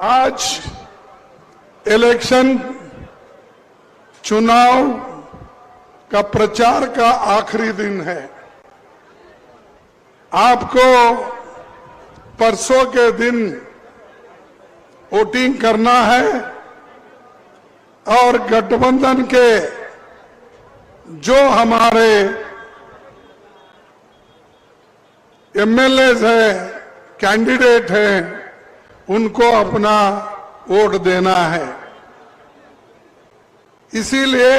आज इलेक्शन चुनाव का प्रचार का आखिरी दिन है। आपको परसों के दिन वोटिंग करना है और गठबंधन के जो हमारे एमएलए हैं, कैंडिडेट हैं, उनको अपना वोट देना है। इसीलिए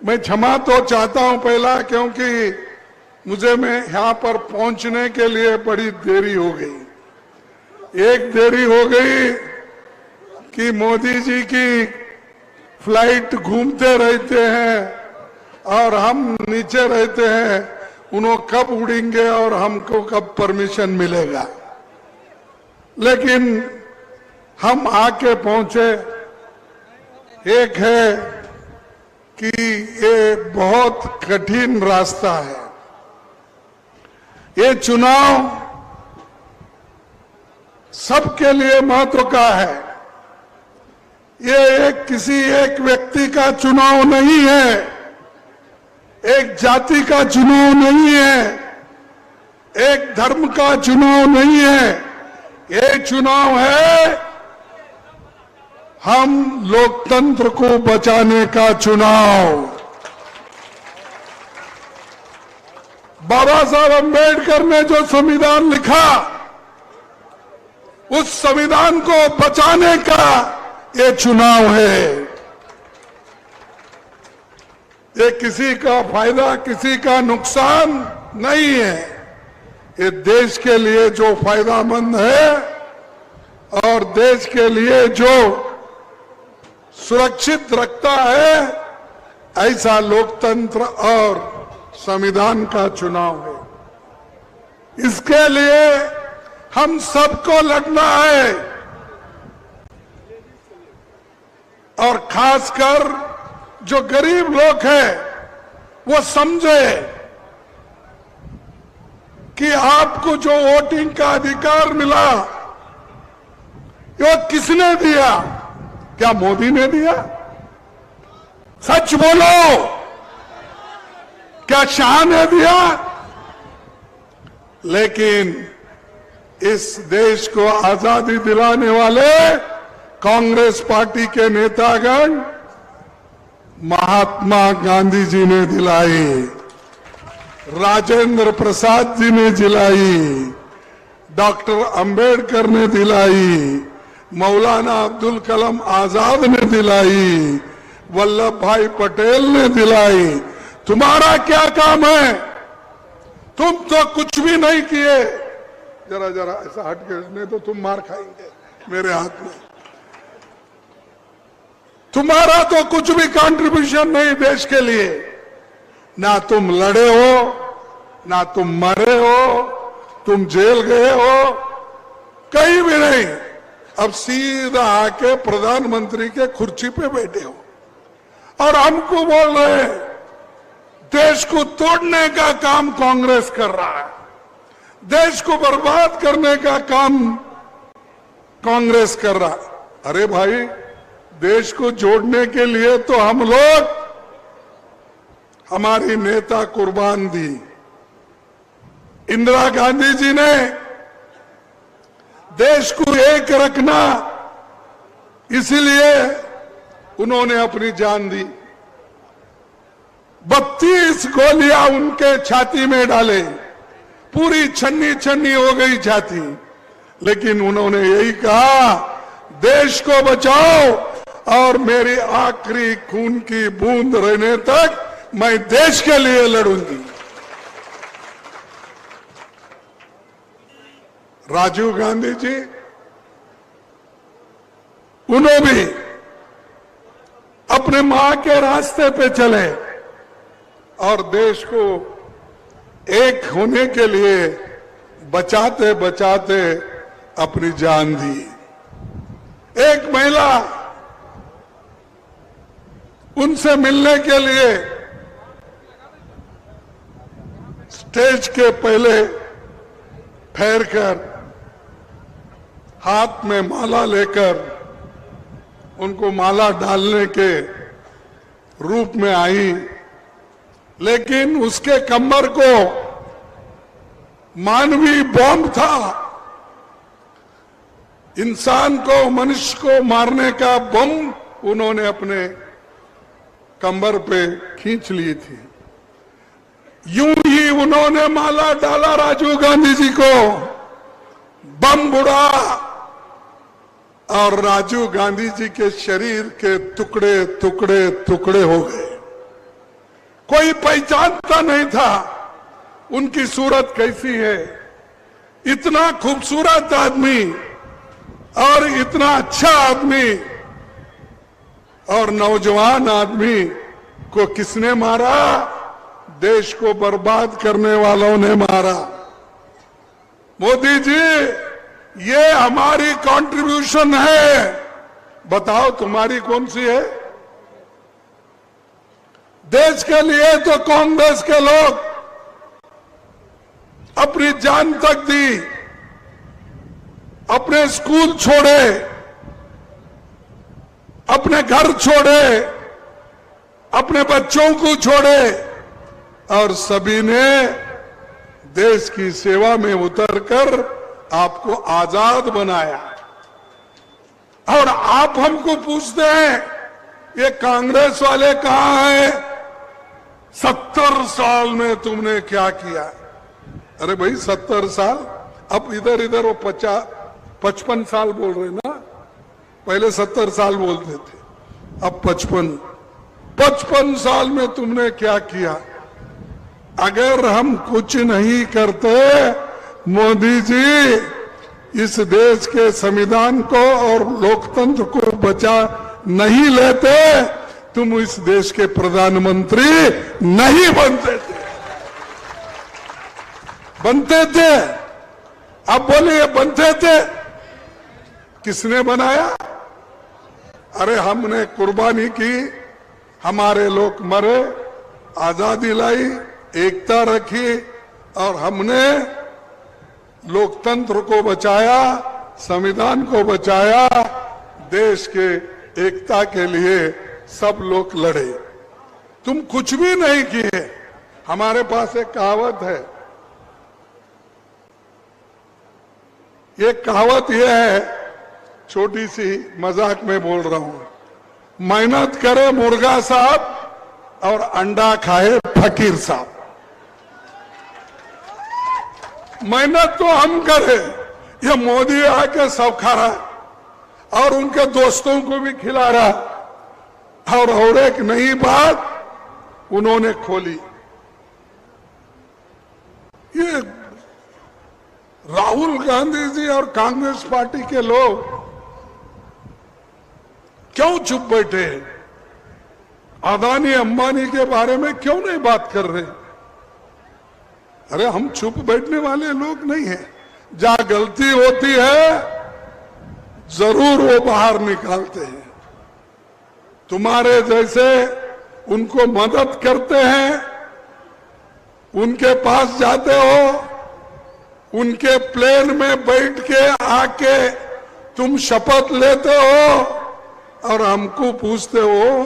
मैं क्षमा तो चाहता हूं पहला, क्योंकि मैं यहां पर पहुंचने के लिए बड़ी देरी हो गई। एक देरी हो गई कि मोदी जी की फ्लाइट घूमते रहते हैं और हम नीचे रहते हैं, उन्हों कब उड़ेंगे और हमको कब परमिशन मिलेगा। लेकिन हम आके पहुंचे। एक है कि ये बहुत कठिन रास्ता है। ये चुनाव सबके लिए महत्व का है। ये किसी एक व्यक्ति का चुनाव नहीं है, एक जाति का चुनाव नहीं है, एक धर्म का चुनाव नहीं है। ये चुनाव है हम लोकतंत्र को बचाने का चुनाव। बाबा साहब अम्बेडकर ने जो संविधान लिखा, उस संविधान को बचाने का ये चुनाव है। ये किसी का फायदा, किसी का नुकसान नहीं है। ये देश के लिए जो फायदामंद है और देश के लिए जो सुरक्षित रखता है, ऐसा लोकतंत्र और संविधान का चुनाव है। इसके लिए हम सबको लड़ना है और खासकर जो गरीब लोग हैं वो समझे कि आपको जो वोटिंग का अधिकार मिला वो किसने दिया? क्या मोदी ने दिया? सच बोलो, क्या शाह ने दिया? लेकिन इस देश को आजादी दिलाने वाले कांग्रेस पार्टी के नेतागण महात्मा गांधी जी ने दिलाई, राजेंद्र प्रसाद जी ने दिलाई, डॉक्टर अंबेडकर ने दिलाई, मौलाना अब्दुल कलाम आजाद ने दिलाई, वल्लभ भाई पटेल ने दिलाई। तुम्हारा क्या काम है? तुम तो कुछ भी नहीं किए। जरा जरा ऐसा हट के, नहीं तो तुम मार खाएंगे मेरे हाथ में। तुम्हारा तो कुछ भी कंट्रीब्यूशन नहीं देश के लिए। ना तुम लड़े हो, ना तुम मरे हो, तुम जेल गए हो, कहीं भी नहीं। अब सीधा आके प्रधानमंत्री के कुर्सी पे बैठे हो और हमको बोल रहे हैं देश को तोड़ने का काम कांग्रेस कर रहा है, देश को बर्बाद करने का काम कांग्रेस कर रहा है। अरे भाई, देश को जोड़ने के लिए तो हम लोग, हमारी नेता कुर्बान दी। इंदिरा गांधी जी ने देश को एक रखना, इसलिए उन्होंने अपनी जान दी। 32 गोलियां उनके छाती में डाले, पूरी छन्नी छन्नी हो गई छाती। लेकिन उन्होंने यही कहा, देश को बचाओ और मेरी आखिरी खून की बूंद रहने तक मैं देश के लिए लड़ूंगी। राजीव गांधी जी, उन्होंने भी अपने मां के रास्ते पे चले और देश को एक होने के लिए बचाते बचाते अपनी जान दी। एक महिला उनसे मिलने के लिए स्टेज के पहले ठहरकर हाथ में माला लेकर उनको माला डालने के रूप में आई, लेकिन उसके कमर को मानवीय बॉम्ब था। इंसान को, मनुष्य को मारने का बम उन्होंने अपने कमर पे खींच ली थी। यूं ही उन्होंने माला डाला राजीव गांधी जी को, बम उड़ा और राजीव गांधी जी के शरीर के टुकड़े टुकड़े टुकड़े हो गए। कोई पहचानता नहीं था उनकी सूरत कैसी है। इतना खूबसूरत आदमी और इतना अच्छा आदमी और नौजवान आदमी को किसने मारा? देश को बर्बाद करने वालों ने मारा। मोदी जी, ये हमारी कंट्रीब्यूशन है। बताओ तुम्हारी कौन सी है? देश के लिए तो कांग्रेस के लोग अपनी जान तक दी, अपने स्कूल छोड़े, अपने घर छोड़े, अपने बच्चों को छोड़े और सभी ने देश की सेवा में उतरकर आपको आजाद बनाया। और आप हमको पूछते हैं ये कांग्रेस वाले कहां हैं? 70 साल में तुमने क्या किया? अरे भाई 70 साल, अब इधर इधर वो 55 साल बोल रहे ना, पहले 70 साल बोलते थे, अब 55 साल में तुमने क्या किया? अगर हम कुछ नहीं करते मोदी जी, इस देश के संविधान को और लोकतंत्र को बचा नहीं लेते, तुम इस देश के प्रधानमंत्री नहीं बनते थे। अब बोलिए, बनते थे? किसने बनाया? अरे हमने कुर्बानी की, हमारे लोग मरे, आजादी लाई, एकता रखी और हमने लोकतंत्र को बचाया, संविधान को बचाया, देश के एकता के लिए सब लोग लड़े। तुम कुछ भी नहीं किए। हमारे पास एक कहावत है, ये कहावत यह है, छोटी सी मजाक में बोल रहा हूं, मेहनत करे मुर्गा साहब और अंडा खाए फकीर साहब। मेहनत तो हम करें, ये मोदी आके सब खा रहा और उनके दोस्तों को भी खिला रहा। और एक नई बात उन्होंने खोली, ये राहुल गांधी जी और कांग्रेस पार्टी के लोग क्यों चुप बैठे? अदानी अंबानी के बारे में क्यों नहीं बात कर रहे? अरे हम चुप बैठने वाले लोग नहीं हैं। जहां गलती होती है जरूर वो बाहर निकालते हैं। तुम्हारे जैसे उनको मदद करते हैं, उनके पास जाते हो, उनके प्लेन में बैठ के आके तुम शपथ लेते हो और हमको पूछते हो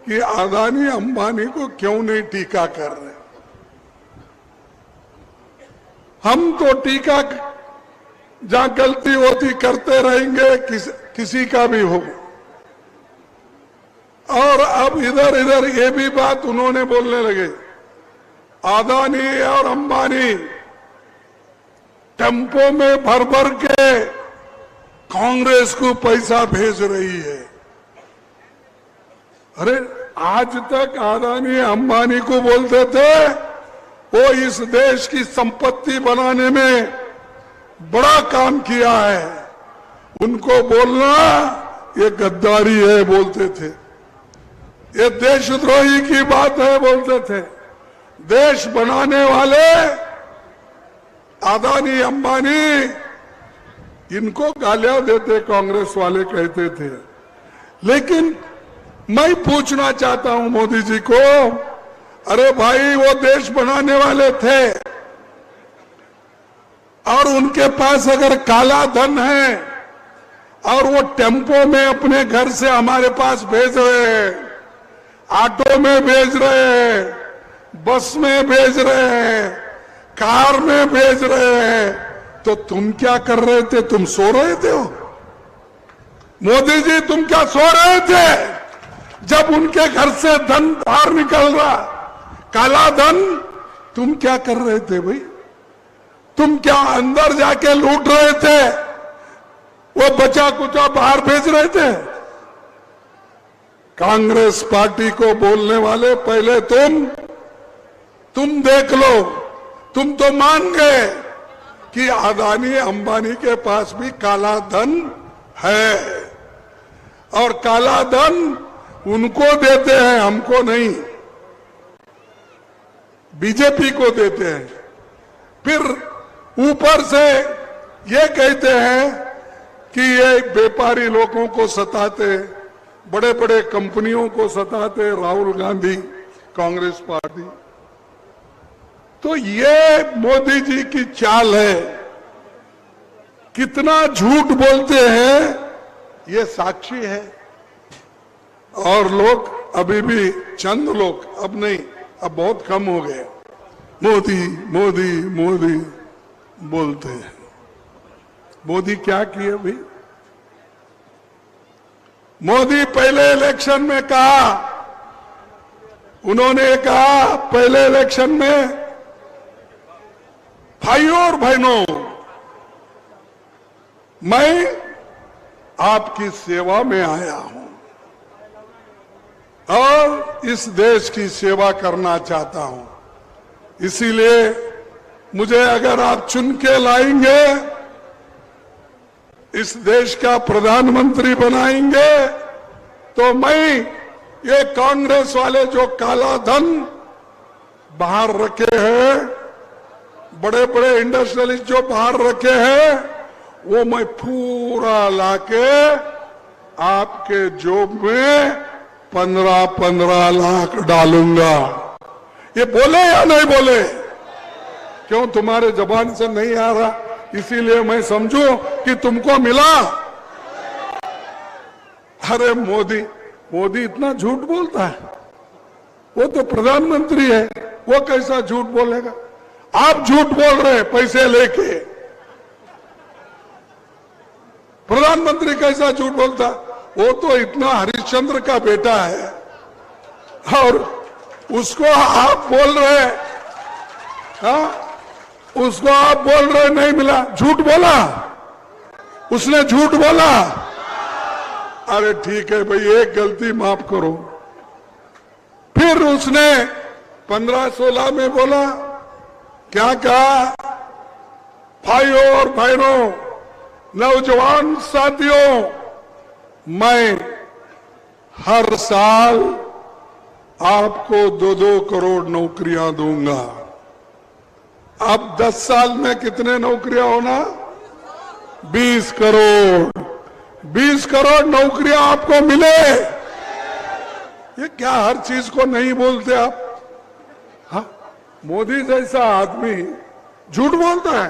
कि अदानी अंबानी को क्यों नहीं टीका कर रहे? हम तो टीका जहां गलती होती करते रहेंगे, किसी का भी हो। और अब इधर इधर ये भी बात उन्होंने बोलने लगे, अदानी और अंबानी टेम्पो में भर भर के कांग्रेस को पैसा भेज रही है। अरे आज तक अदानी अंबानी को बोलते थे वो इस देश की संपत्ति बनाने में बड़ा काम किया है, उनको बोलना ये गद्दारी है बोलते थे, ये देशद्रोही की बात है बोलते थे। देश बनाने वाले अदानी अंबानी इनको गालियां देते, कांग्रेस वाले कहते थे। लेकिन मैं पूछना चाहता हूं मोदी जी को, अरे भाई वो देश बनाने वाले थे और उनके पास अगर काला धन है और वो टेम्पो में अपने घर से हमारे पास भेज रहे हैं, ऑटो में भेज रहे हैं, बस में भेज रहे हैं, कार में भेज रहे हैं, तो तुम क्या कर रहे थे? तुम सो रहे थे? मोदी जी तुम क्या सो रहे थे जब उनके घर से धन बाहर निकल रहा, काला धन? तुम क्या कर रहे थे भाई? तुम क्या अंदर जाके लूट रहे थे? वो बचा कुचा बाहर भेज रहे थे? कांग्रेस पार्टी को बोलने वाले पहले तुम देख लो। तुम तो मान गए कि अदानी अंबानी के पास भी काला धन है, और काला धन उनको देते हैं, हमको नहीं, बीजेपी को देते हैं। फिर ऊपर से ये कहते हैं कि ये व्यापारी लोगों को सताते, बड़े बड़े कंपनियों को सताते, राहुल गांधी, कांग्रेस पार्टी। तो ये मोदी जी की चाल है। कितना झूठ बोलते हैं ये साक्षी है। और लोग अभी भी, चंद लोग, अब नहीं, अब बहुत कम हो गए, मोदी मोदी मोदी बोलते हैं। मोदी क्या किए भाई? मोदी पहले इलेक्शन में कहा, उन्होंने कहा पहले इलेक्शन में, भाइयों और बहनों, मैं आपकी सेवा में आया हूं और इस देश की सेवा करना चाहता हूं, इसीलिए मुझे अगर आप चुन के लाएंगे, इस देश का प्रधानमंत्री बनाएंगे, तो मैं ये कांग्रेस वाले जो काला धन बाहर रखे हैं, बड़े बड़े इंडस्ट्रियलिस्ट जो बाहर रखे हैं, वो मैं पूरा लाके आपके जेब में 15-15 लाख डालूंगा। ये बोले या नहीं बोले? क्यों तुम्हारे जबान से नहीं आ रहा? इसीलिए मैं समझूं कि तुमको मिला। अरे मोदी इतना झूठ बोलता है? वो तो प्रधानमंत्री है, वो कैसा झूठ बोलेगा? आप झूठ बोल रहे हैं पैसे लेके। प्रधानमंत्री कैसा झूठ बोलता? वो तो इतना हरिश्चंद्र का बेटा है, और उसको आप बोल रहे हैं, हाँ, उसको आप बोल रहे नहीं मिला। झूठ बोला, उसने झूठ बोला। अरे ठीक है भाई, एक गलती माफ करो। फिर उसने 15-16 में बोला, क्या कहा? भाइयों और बहनों, नौजवान साथियों, मैं हर साल आपको 2-2 करोड़ नौकरियां दूंगा। अब 10 साल में कितने नौकरियां होना? 20 करोड़। 20 करोड़ नौकरियां आपको मिले। ये क्या हर चीज को नहीं बोलते आप? हाँ, मोदी जैसा आदमी झूठ बोलता है,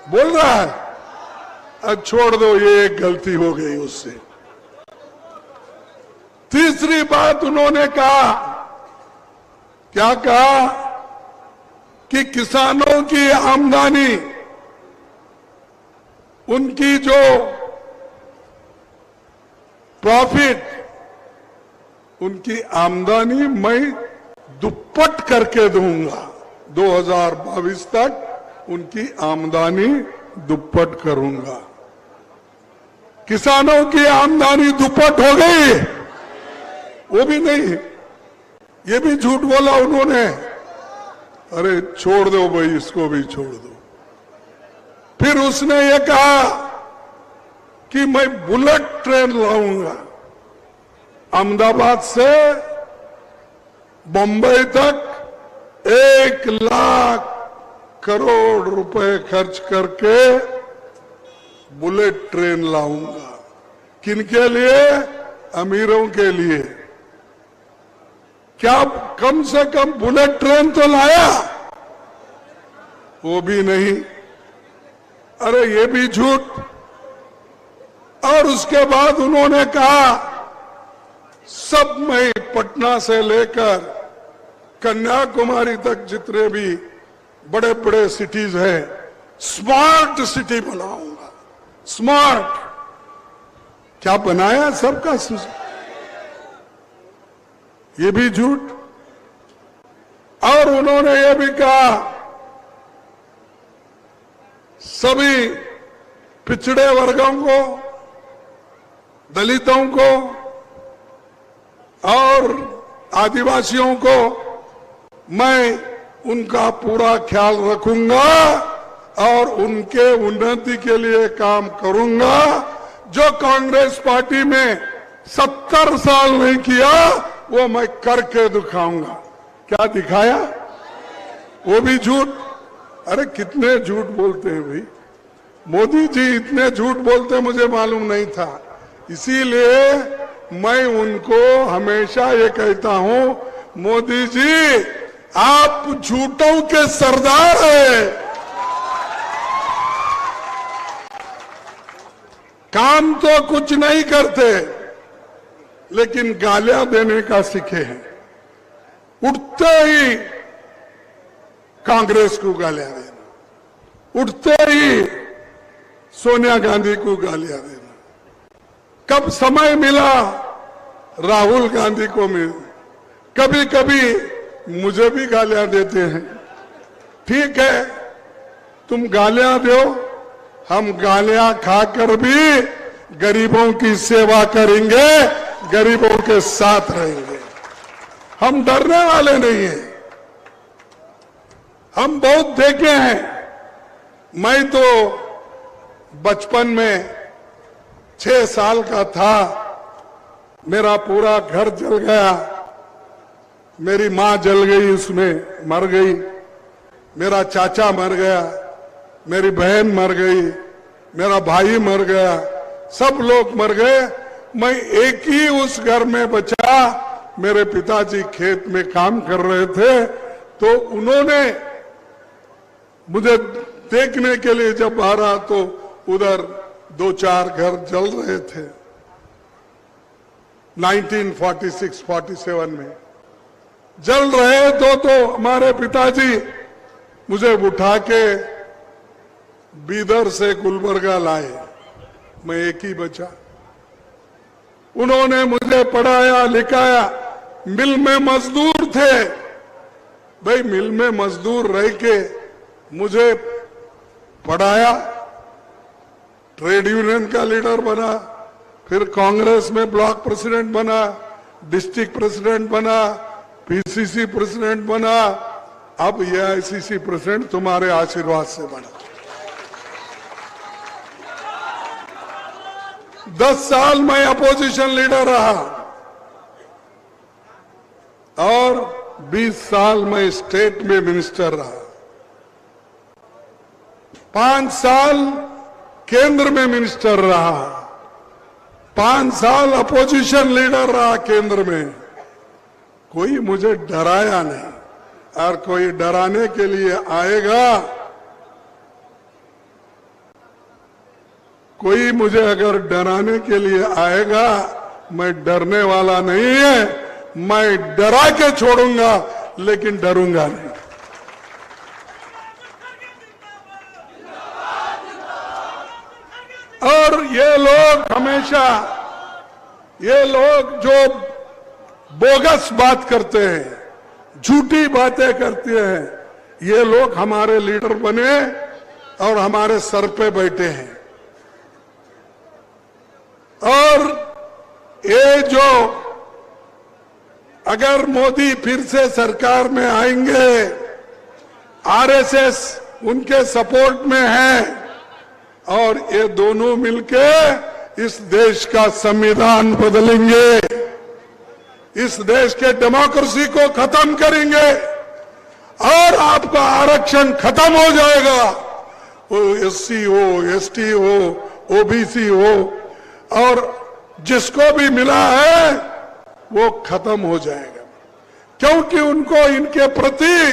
बोल रहा है। अब छोड़ दो, ये एक गलती हो गई उससे। तीसरी बात उन्होंने कहा, क्या कहा? कि किसानों की आमदनी, उनकी जो प्रॉफिट, उनकी आमदनी मैं दुप्पट करके दूंगा। 2022 तक उनकी आमदनी दुप्पट करूंगा। किसानों की आमदनी दुप्पट हो गई? वो भी नहीं, ये भी झूठ बोला उन्होंने। अरे छोड़ दो भाई, इसको भी छोड़ दो। फिर उसने ये कहा कि मैं बुलेट ट्रेन लाऊंगा, अहमदाबाद से बंबई तक 1 लाख करोड़ रुपए खर्च करके बुलेट ट्रेन लाऊंगा। किनके लिए? अमीरों के लिए। क्या कम से कम बुलेट ट्रेन तो लाया? वो भी नहीं। अरे ये भी झूठ। और उसके बाद उन्होंने कहा सब मैं पटना से लेकर कन्याकुमारी तक जितने भी बड़े बड़े सिटीज हैं स्मार्ट सिटी बनाऊंगा। स्मार्ट क्या बनाया? सबका ये भी झूठ। और उन्होंने ये भी कहा सभी पिछड़े वर्गों को, दलितों को और आदिवासियों को मैं उनका पूरा ख्याल रखूंगा और उनके उन्नति के लिए काम करूंगा। जो कांग्रेस पार्टी में 70 साल नहीं किया वो मैं करके दिखाऊंगा। क्या दिखाया? वो भी झूठ। अरे कितने झूठ बोलते हैं भाई। मोदी जी इतने झूठ बोलते मुझे मालूम नहीं था। इसीलिए मैं उनको हमेशा ये कहता हूं, मोदी जी आप झूठों के सरदार हैं। काम तो कुछ नहीं करते लेकिन गालियां देने का सीखे हैं। उठते ही कांग्रेस को गालियां देना, उठते ही सोनिया गांधी को गालियां देना। कब समय मिला राहुल गांधी को मिल, कभी कभी मुझे भी गालियां देते हैं। ठीक है, तुम गालियां दो, हम गालियां खाकर भी गरीबों की सेवा करेंगे, गरीबों के साथ रहेंगे। हम डरने वाले नहीं हैं। हम बहुत देखे हैं। मैं तो बचपन में 6 साल का था, मेरा पूरा घर जल गया, मेरी मां जल गई, उसमें मर गई, मेरा चाचा मर गया, मेरी बहन मर गई, मेरा भाई मर गया, सब लोग मर गए। मैं एक ही उस घर में बचा। मेरे पिताजी खेत में काम कर रहे थे तो उन्होंने मुझे देखने के लिए जब आ रहा तो उधर 2-4 घर जल रहे थे। 1946-47 में जल रहे तो हमारे पिताजी मुझे उठा के बीदर से गुलबर्गा लाए। मैं एक ही बचा। उन्होंने मुझे पढ़ाया लिखाया। मिल में मजदूर थे भाई, मिल में मजदूर रह के मुझे पढ़ाया, ट्रेड यूनियन का लीडर बना, फिर कांग्रेस में ब्लॉक प्रेसिडेंट बना, डिस्ट्रिक्ट प्रेसिडेंट बना, पीसीसी प्रेसिडेंट बना, अब एआईसीसी प्रेसिडेंट तुम्हारे आशीर्वाद से बना। 10 साल मैं अपोजिशन लीडर रहा और 20 साल मैं स्टेट में मिनिस्टर रहा। 5 साल केंद्र में मिनिस्टर रहा, 5 साल अपोजिशन लीडर रहा केंद्र में। कोई मुझे डराया नहीं और कोई डराने के लिए आएगा, कोई मुझे अगर डराने के लिए आएगा, मैं डरने वाला नहीं है। मैं डरा के छोड़ूंगा लेकिन डरूंगा नहीं। और ये लोग हमेशा, ये लोग जो बोगस बात करते हैं, झूठी बातें करते हैं, ये लोग हमारे लीडर बने और हमारे सर पे बैठे हैं। और ये जो अगर मोदी फिर से सरकार में आएंगे, आरएसएस उनके सपोर्ट में है और ये दोनों मिलके इस देश का संविधान बदलेंगे, इस देश के डेमोक्रेसी को खत्म करेंगे और आपका आरक्षण खत्म हो जाएगा। वो एससी हो, एसटी हो, ओबीसी हो और जिसको भी मिला है वो खत्म हो जाएगा, क्योंकि उनको इनके प्रति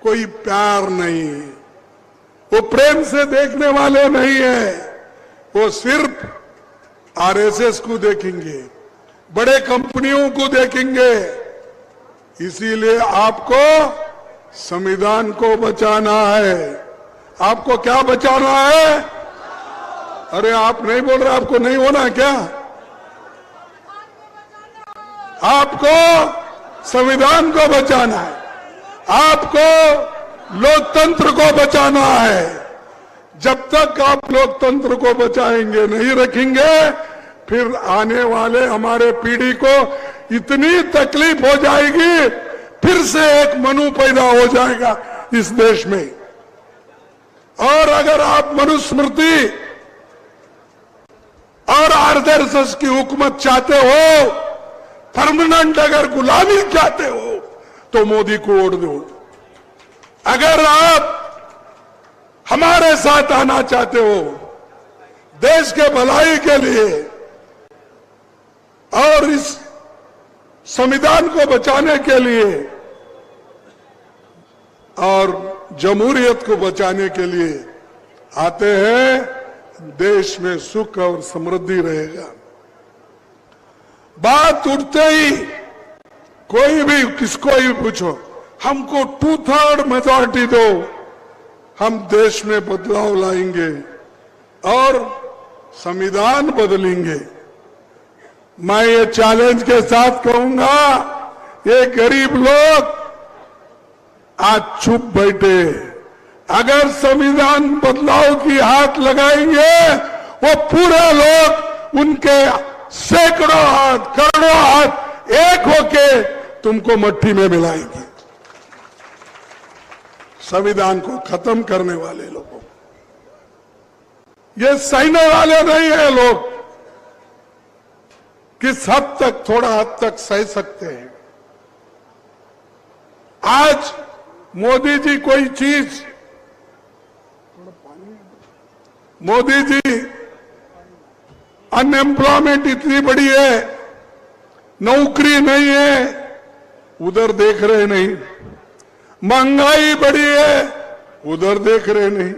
कोई प्यार नहीं है, वो प्रेम से देखने वाले नहीं है। वो सिर्फ आरएसएस को देखेंगे, बड़े कंपनियों को देखेंगे। इसीलिए आपको संविधान को बचाना है। आपको क्या बचाना है? अरे आप नहीं बोल रहे, आपको नहीं होना क्या? आपको संविधान को बचाना है, आपको लोकतंत्र को बचाना है। जब तक आप लोकतंत्र को बचाएंगे, नहीं रखेंगे, फिर आने वाले हमारे पीढ़ी को इतनी तकलीफ हो जाएगी, फिर से एक मनु पैदा हो जाएगा इस देश में। और अगर आप मनुस्मृति और आरएसएस की हुकूमत चाहते हो, परमानेंट अगर गुलामी चाहते हो, तो मोदी को वोट दो। अगर आप हमारे साथ आना चाहते हो, देश के भलाई के लिए और इस संविधान को बचाने के लिए और जमहूरियत को बचाने के लिए आते हैं, देश में सुख और समृद्धि रहेगा। बात उठते ही कोई भी किसको ही पूछो, हमको 2/3 मेजॉरिटी दो, हम देश में बदलाव लाएंगे और संविधान बदलेंगे। मैं ये चैलेंज के साथ कहूंगा, ये गरीब लोग आज चुप बैठे, अगर संविधान बदलाव की हाथ लगाएंगे, वो पूरे लोग उनके सैकड़ों हाथ, करोड़ों हाथ एक होके तुमको मट्टी में मिलाएंगे। संविधान को खत्म करने वाले लोगों, ये सहने वाले नहीं है लोग। किस हद तक, थोड़ा हद तक सह सकते हैं। आज मोदी जी कोई चीज, मोदी जी अनएम्प्लॉयमेंट इतनी बड़ी है, नौकरी नहीं है, उधर देख रहे नहीं। महंगाई बढ़ी है, उधर देख रहे नहीं।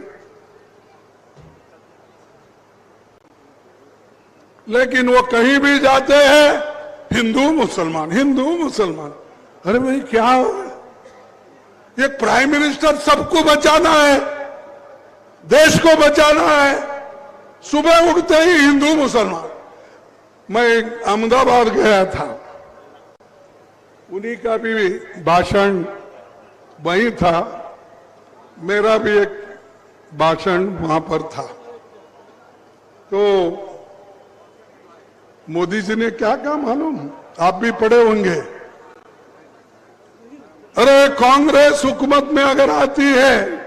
लेकिन वो कहीं भी जाते हैं, हिंदू मुसलमान, हिंदू मुसलमान। अरे भाई क्या हो? ये प्राइम मिनिस्टर सबको बचाना है, देश को बचाना है, सुबह उठते ही हिंदू मुसलमान। मैं अहमदाबाद गया था, उन्हीं का भी भाषण वहीं था, मेरा भी एक भाषण वहां पर था। तो मोदी जी ने क्या कहा मालूम? आप भी पढ़े होंगे। अरे कांग्रेस हुकूमत में अगर आती है,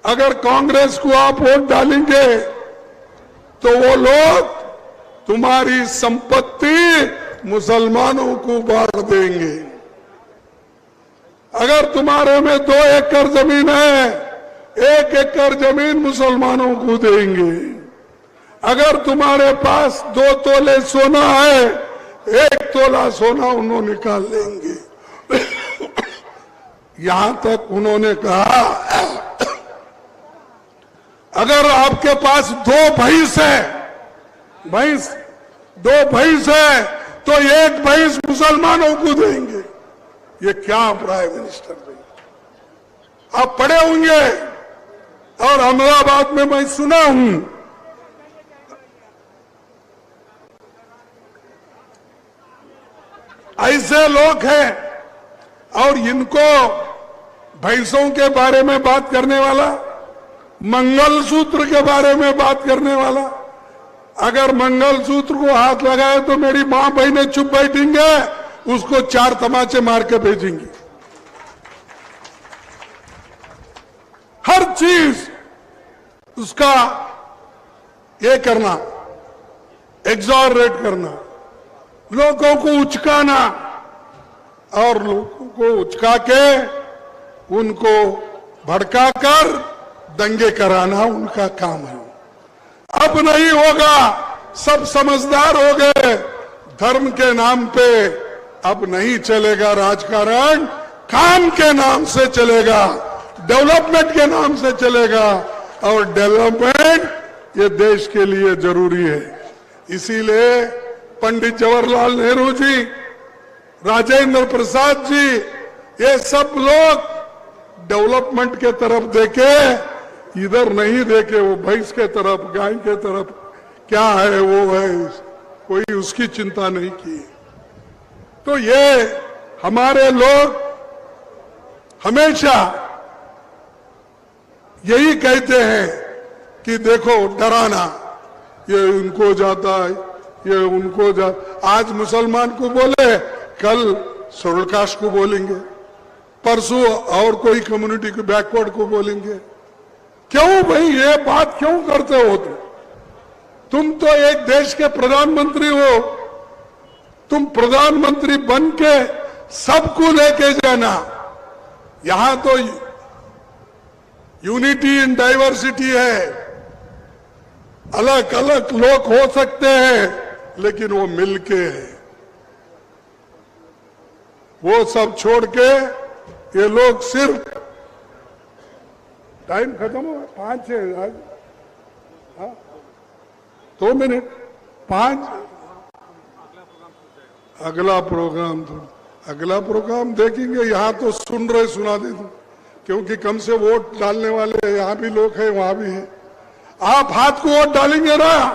अगर कांग्रेस को आप वोट डालेंगे तो वो लोग तुम्हारी संपत्ति मुसलमानों को बांट देंगे। अगर तुम्हारे में 2 एकड़ जमीन है, 1 एकड़ जमीन मुसलमानों को देंगे। अगर तुम्हारे पास 2 तोले सोना है, 1 तोला सोना उन्होंने निकाल लेंगे। यहां तक उन्होंने कहा, अगर आपके पास 2 भैंस है, 2 भैंस है, तो 1 भैंस मुसलमानों को देंगे। ये क्या प्राइम मिनिस्टर है? आप पढ़े होंगे, और अहमदाबाद में मैं सुना हूं। ऐसे लोग हैं, और इनको भैंसों के बारे में बात करने वाला, मंगलसूत्र के बारे में बात करने वाला, अगर मंगलसूत्र को हाथ लगाए तो मेरी मां बहनें चुप बैठेंगे, उसको 4 तमाचे मार के भेजेंगी। हर चीज उसका ये करना, एग्जॉरेट करना, लोगों को उचकाना, और लोगों को उचका के उनको भड़काकर दंगे कराना उनका काम है। अब नहीं होगा, सब समझदार हो गए। धर्म के नाम पे अब नहीं चलेगा राजकारण, काम के नाम से चलेगा, डेवलपमेंट के नाम से चलेगा। और डेवलपमेंट ये देश के लिए जरूरी है। इसीलिए पंडित जवाहरलाल नेहरू जी, राजेंद्र प्रसाद जी, ये सब लोग डेवलपमेंट के तरफ देखे, इधर नहीं देखे, वो भैंस के तरफ, गाय के तरफ, क्या है वो है, कोई उसकी चिंता नहीं की। तो ये हमारे लोग हमेशा यही कहते हैं कि देखो डराना, ये उनको जाता है, ये उनको जा, आज मुसलमान को बोले, कल शेड्यूल कास्ट को बोलेंगे, परसों और कोई कम्युनिटी को, बैकवर्ड को बोलेंगे। क्यों भाई ये बात क्यों करते हो? तुम तो एक देश के प्रधानमंत्री हो, तुम प्रधानमंत्री बन के सबको लेके जाना। यहां तो यूनिटी इन डाइवर्सिटी है, अलग अलग लोग हो सकते हैं लेकिन वो मिलके है। वो सब छोड़ के ये लोग सिर्फ, टाइम खत्म हो, 5 है आज, 2 मिनट, 5, अगला प्रोग्राम देखेंगे। यहां तो सुन रहे, सुना दे दो, क्योंकि कम से वोट डालने वाले यहां भी लोग हैं, वहां भी है। आप हाथ को वोट डालेंगे ना?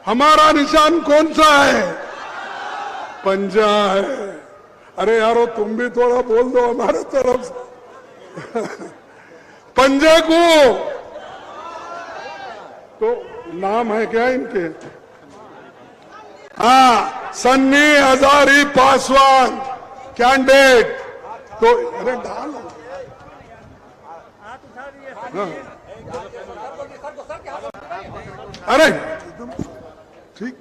हमारा निशान कौन सा है? पंजा है। अरे यारो तुम भी थोड़ा बोल दो हमारे तरफ से। पंजे को तो नाम है क्या इनके? हाँ, सन्नी हजारी पासवान कैंडिडेट। तो अरे डालो, हाँ। अरे ठीक,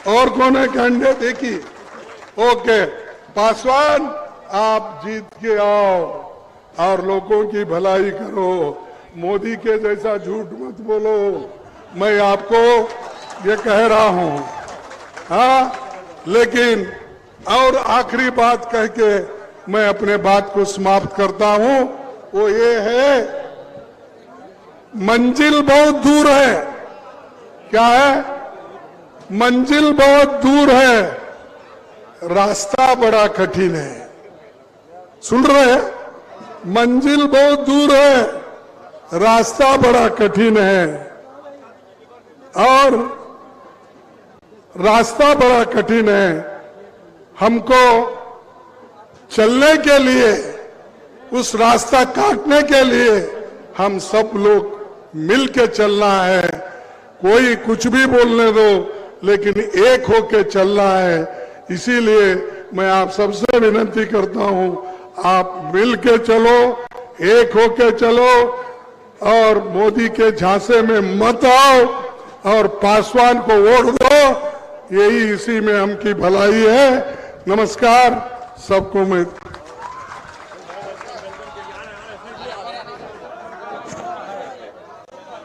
और कौन है कैंडिडेट? एक ही। ओके, पासवान आप जीत के आओ और लोगों की भलाई करो, मोदी के जैसा झूठ मत बोलो, मैं आपको ये कह रहा हूं। हाँ, लेकिन और आखिरी बात कह के मैं अपने बात को समाप्त करता हूं, वो ये है, मंजिल बहुत दूर है। क्या है? मंजिल बहुत दूर है, रास्ता बड़ा कठिन है। सुन रहे हैं? मंजिल बहुत दूर है, रास्ता बड़ा कठिन है। और रास्ता बड़ा कठिन है, हमको चलने के लिए, उस रास्ता काटने के लिए हम सब लोग मिल के चलना है। कोई कुछ भी बोलने दो, लेकिन एक होके चलना है। इसीलिए मैं आप सबसे विनती करता हूं, आप मिल के चलो, एक होके चलो और मोदी के झांसे में मत आओ और पासवान को वोट दो। यही इसी में हम की भलाई है। नमस्कार, सबको मैं